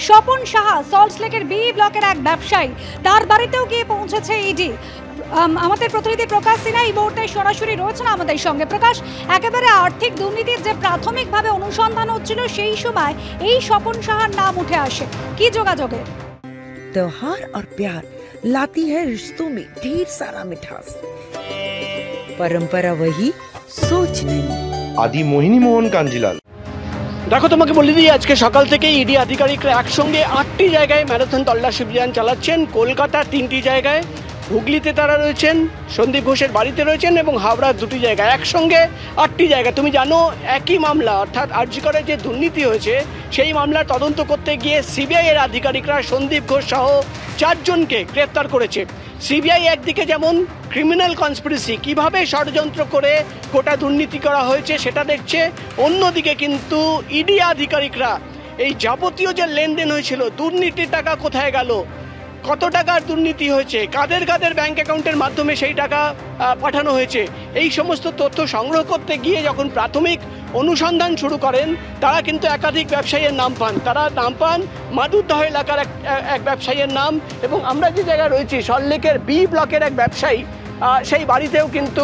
স্বপন সাহা সল্টলেকের বি ব্লকের এক ব্যবসায়ী, তার বাড়িতেও গিয়ে পৌঁছেছে ইডি। আমাদের প্রতিনিধি প্রকাশ সিনহা এই মুহূর্তে সরাসরি রয়েছেন আমাদের সঙ্গে। প্রকাশ, একেবারে আর্থিক দুর্নীতির যে প্রাথমিকভাবে অনুসন্ধান হচ্ছিল সেই সময় এই স্বপন সাহার নাম উঠে আসে, কি যোগাযোগে? त्योहार और प्यार लाती है रिश्तों में ढेर सारा मिठास, परंपरा वही सोच नहीं। आदि मोहिनी मोहन कांजीलाल। দেখো, তোমাকে বলে দিই, আজকে সকাল থেকে ইডি আধিকারিকরা একসঙ্গে 8টি জায়গায় ম্যারাথন তল্লাশি অভিযান চালাচ্ছেন। কলকাতার 3টি জায়গায়, হুগলিতে তারা রয়েছেন, সন্দীপ ঘোষের বাড়িতে রয়েছেন এবং হাওড়ার 2টি জায়গায়, একসঙ্গে 8টি জায়গা। তুমি জানো, একই মামলা অর্থাৎ আরজি করে যে দুর্নীতি হয়েছে সেই মামলার তদন্ত করতে গিয়ে সিবিআই এর আধিকারিকরা সন্দীপ ঘোষ সহ 4 জনকে গ্রেপ্তার করেছে। সিবিআই একদিকে যেমন ক্রিমিনাল কনস্পিরেসি, কিভাবে ষড়যন্ত্র করে গোটা দুর্নীতি করা হয়েছে সেটা দেখছে, অন্যদিকে কিন্তু ইডি আধিকারিকরা এই যাবতীয় যে লেনদেন হয়েছিল, দুর্নীতির টাকা কোথায় গেল, কত টাকার দুর্নীতি হয়েছে, কাদের কাদের ব্যাংক অ্যাকাউন্টের মাধ্যমে সেই টাকা পাঠানো হয়েছে, এই সমস্ত তথ্য সংগ্রহ করতে গিয়ে যখন প্রাথমিক অনুসন্ধান শুরু করেন, তারা কিন্তু একাধিক ব্যবসায়ীর নাম পান। তারা নাম পান মাদুরদহ এলাকার এক ব্যবসায়ীর নাম, এবং আমরা যে জায়গায় রয়েছি সল্টলেকের বি ব্লকের এক ব্যবসায়ী, সেই বাড়িতেও কিন্তু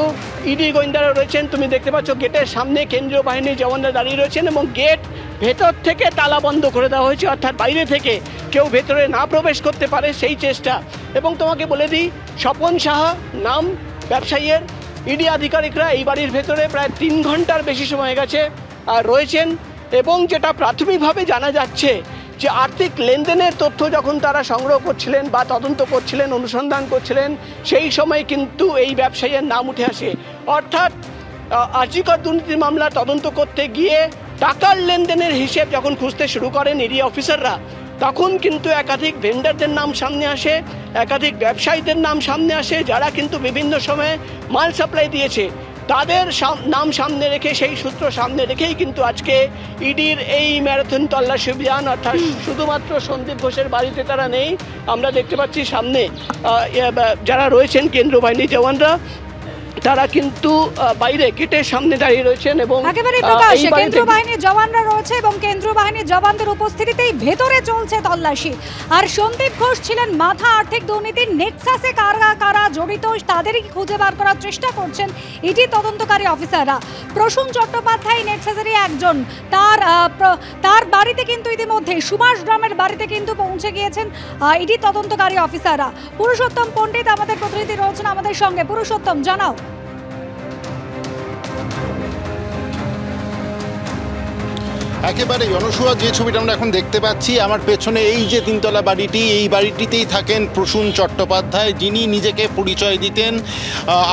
ইডি গোয়েন্দারা রয়েছেন। তুমি দেখতে পাচ্ছ গেটের সামনে কেন্দ্রীয় বাহিনীর জওয়ানরা দাঁড়িয়ে রয়েছেন এবং গেট ভেতর থেকে তালা বন্ধ করে দেওয়া হয়েছে, অর্থাৎ বাইরে থেকে কেউ ভেতরে না প্রবেশ করতে পারে সেই চেষ্টা। এবং তোমাকে বলে দিই, স্বপন সাহা নাম ব্যবসায়ীর, ইডি আধিকারিকরা এই বাড়ির ভেতরে প্রায় 3 ঘন্টার বেশি সময় গেছে রয়েছেন। এবং যেটা প্রাথমিকভাবে জানা যাচ্ছে যে আর্থিক লেনদেনের তথ্য যখন তারা সংগ্রহ করছিলেন বা তদন্ত করছিলেন, অনুসন্ধান করছিলেন, সেই সময় কিন্তু এই ব্যবসায়ীর নাম উঠে আসে। অর্থাৎ আর্জিকর দুর্নীতির মামলা তদন্ত করতে গিয়ে টাকার লেনদেনের হিসেব যখন খুঁজতে শুরু করেন ইডি অফিসাররা, তখন কিন্তু একাধিক ভেন্ডারদের নাম সামনে আসে, একাধিক ব্যবসায়ীদের নাম সামনে আসে, যারা কিন্তু বিভিন্ন সময়ে মাল সাপ্লাই দিয়েছে। তাদের নাম সামনে রেখে, সেই সূত্র সামনে রেখেই কিন্তু আজকে ইডির এই ম্যারাথন তল্লাশি অভিযান। অর্থাৎ শুধুমাত্র সন্দীপ ঘোষের বাড়িতে তারা নেই, আমরা দেখতে পাচ্ছি সামনে যারা রয়েছেন কেন্দ্রীয় বাহিনীর জওয়ানরা, তারা কিন্তু বাইরে গেটের সামনে দাঁড়িয়ে রয়েছেন। এবং একেবারে প্রকাশ, কেন্দ্রীয় বাহিনীর জওয়ানরা রয়েছে এবং কেন্দ্রীয় বাহিনীর জওয়ানদের উপস্থিতিতেই ভেতরে চলছে তল্লাশি। আর সন্দীপ ঘোষ ছিলেন মাথা আর্থিক দুর্নীতির নেক্সাসে, কারা কারা জড়িত তাদেরই খুঁজে বার করার চেষ্টা করছেন ইডি তদন্তকারী অফিসাররা। প্রসূন চট্টোপাধ্যায় নেক্সাসেরই একজন, তার বাড়িতে কিন্তু ইতিমধ্যে সুভাষ গ্রামের বাড়িতে কিন্তু পৌঁছে গিয়েছেন ইডি তদন্তকারী অফিসাররা। পুরুষোত্তম পণ্ডিত আমাদের প্রতিনিধি রয়েছেন আমাদের সঙ্গে। পুরুষোত্তম, জানাও। একেবারে জনসুয়া যে ছবিটা আমরা এখন দেখতে পাচ্ছি আমার পেছনে, এই যে 3তলা বাড়িটি, এই বাড়িটিতেই থাকেন প্রসূন চট্টোপাধ্যায়, যিনি নিজেকে পরিচয় দিতেন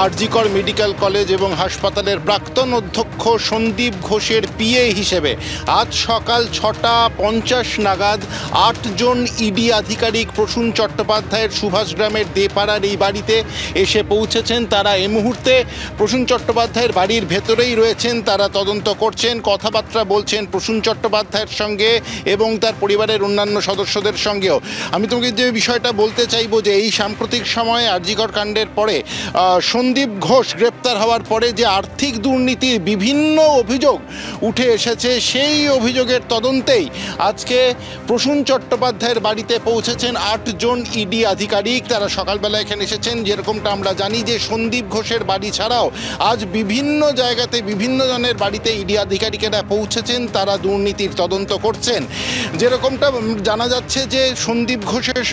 আরজিকর মেডিকেল কলেজ এবং হাসপাতালের প্রাক্তন অধ্যক্ষ সন্দীপ ঘোষের পিএ হিসেবে। আজ সকাল 6:50 নাগাদ 8 জন ইডি আধিকারিক প্রসূন চট্টোপাধ্যায়ের সুভাষগ্রামের দেপাড়ার এই বাড়িতে এসে পৌঁছেছেন। তারা এই মুহূর্তে প্রসূন চট্টোপাধ্যায়ের বাড়ির ভেতরেই রয়েছেন, তারা তদন্ত করছেন, কথাবার্তা বলছেন প্রসূন চট্টোপাধ্যায়ের সঙ্গে এবং তার পরিবারের অন্যান্য সদস্যদের সঙ্গেও। আমি তোমাকে যে বিষয়টা বলতে চাইবো যে এই সাম্প্রতিক সময়ে আরজিকর কাণ্ডের পরে সন্দীপ ঘোষ গ্রেপ্তার হওয়ার পরে যে আর্থিক দুর্নীতির বিভিন্ন অভিযোগ উঠে এসেছে, সেই অভিযোগের তদন্তেই আজকে প্রসূন চট্টোপাধ্যায়ের বাড়িতে পৌঁছেছেন 8 জন ইডি আধিকারিক। তারা সকালবেলা এখানে এসেছেন। যেরকমটা আমরা জানি যে সন্দীপ ঘোষের বাড়ি ছাড়াও আজ বিভিন্ন জায়গাতে বিভিন্ন জনের বাড়িতে ইডি আধিকারিকেরা পৌঁছেছেন, তারা দুর্নীতির তদন্ত করছেন। যেরকমটা জানা যাচ্ছে যে সন্দীপ ঘোষের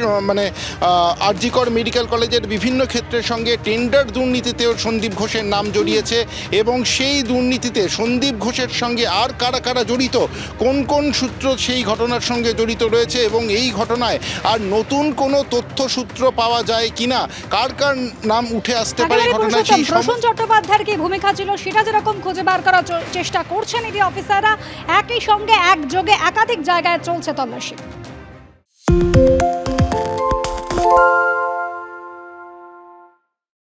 আরজিকর মেডিকেল কলেজের বিভিন্ন ক্ষেত্রের সঙ্গে টেন্ডার দুর্নীতিতেও সন্দীপ ঘোষের নাম জড়িয়েছে এবং সেই দুর্নীতিতে সন্দীপ ঘোষের সঙ্গে আর কারা কারা জড়িত, কোন কোন সূত্র সেই ঘটনার সঙ্গে জড়িত রয়েছে এবং এই ঘটনায় আর নতুন কোনো তথ্যসূত্র পাওয়া যায় কিনা, কার কার নাম উঠে আসতে পারে ঘটনায়। প্রসূন চট্টোপাধ্যায়ের কি ভূমিকা ছিল সেটা যেরকম খুঁজে বার করার চেষ্টা করছেন ইডি অফিসাররা, একই সঙ্গে একযোগে একাধিক জায়গায় চলছে তল্লাশি।